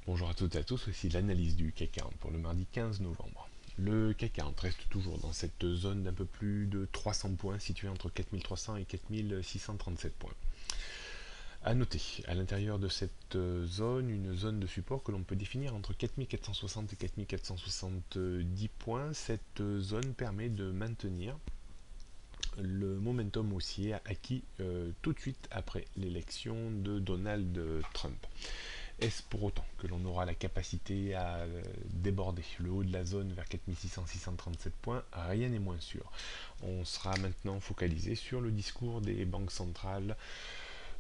Bonjour à toutes et à tous, voici l'analyse du CAC 40 pour le mardi 15 novembre. Le CAC 40 reste toujours dans cette zone d'un peu plus de 300 points, située entre 4300 et 4637 points. A noter, à l'intérieur de cette zone, une zone de support que l'on peut définir entre 4460 et 4470 points. Cette zone permet de maintenir le momentum haussier acquis tout de suite après l'élection de Donald Trump. Est-ce pour autant que l'on aura la capacité à déborder le haut de la zone vers 4600-637 points? Rien n'est moins sûr. On sera maintenant focalisé sur le discours des banques centrales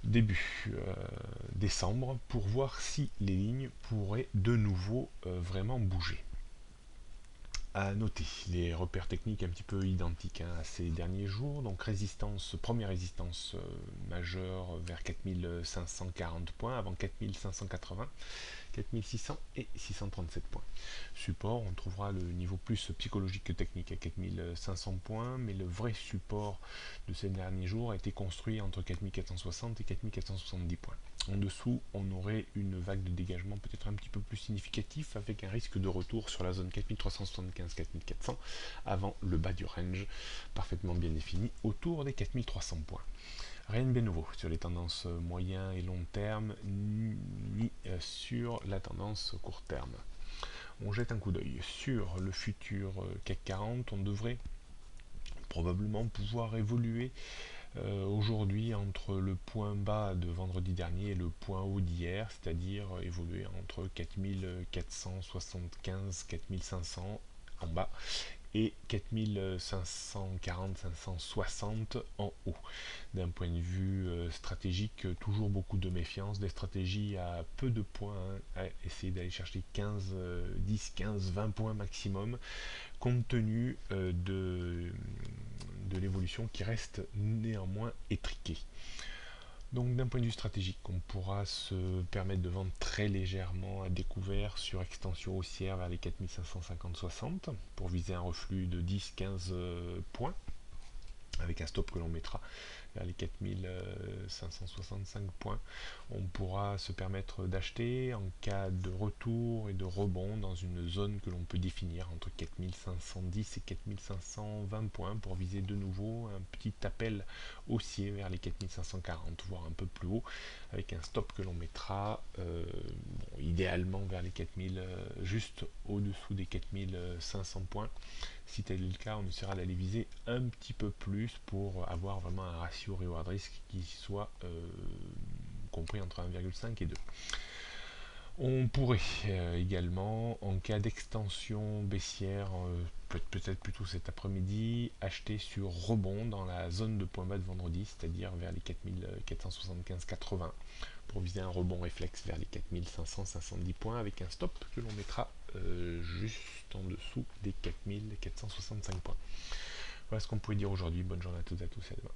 début décembre pour voir si les lignes pourraient de nouveau vraiment bouger. À noter les repères techniques un petit peu identiques à ces derniers jours. Donc première résistance majeure vers 4540 points avant 4580, 4600 et 637 points. Support, on trouvera le niveau plus psychologique que technique à 4500 points, mais le vrai support de ces derniers jours a été construit entre 4460 et 4470 points. En dessous, on aurait une vague de dégagement peut-être un petit peu plus significatif avec un risque de retour sur la zone 4375-4400 avant le bas du range parfaitement bien défini autour des 4300 points. Rien de bien nouveau sur les tendances moyen et long terme, ni sur la tendance court terme. On jette un coup d'œil sur le futur CAC 40, on devrait probablement pouvoir évoluer aujourd'hui entre le point bas de vendredi dernier et le point haut d'hier, c'est-à-dire évoluer entre 4475-4500 en bas et 4540-560 en haut. D'un point de vue stratégique, toujours beaucoup de méfiance, des stratégies à peu de points, à essayer d'aller chercher 15, 10, 15, 20 points maximum, compte tenu de l'évolution qui reste néanmoins étriquée. Donc d'un point de vue stratégique, on pourra se permettre de vendre très légèrement à découvert sur extension haussière vers les 4550-60 pour viser un reflux de 10-15 points avec un stop que l'on mettra vers les 4565 points. On pourra se permettre d'acheter en cas de retour et de rebond dans une zone que l'on peut définir entre 4510 et 4520 points pour viser de nouveau un petit appel haussier vers les 4540, voire un peu plus haut, avec un stop que l'on mettra idéalement vers les 4000, juste au-dessous des 4500 points. Si tel est le cas, on essaiera d'aller viser un petit peu plus pour avoir vraiment un ratio reward risk qui soit compris entre 1,5 et 2. On pourrait également, en cas d'extension baissière, peut-être plutôt cet après-midi, acheter sur rebond dans la zone de point bas de vendredi, c'est-à-dire vers les 4475-80, pour viser un rebond réflexe vers les 4500-510 points avec un stop que l'on mettra juste en dessous des 4465 points. Voilà ce qu'on pouvait dire aujourd'hui. Bonne journée à toutes et à tous et à demain.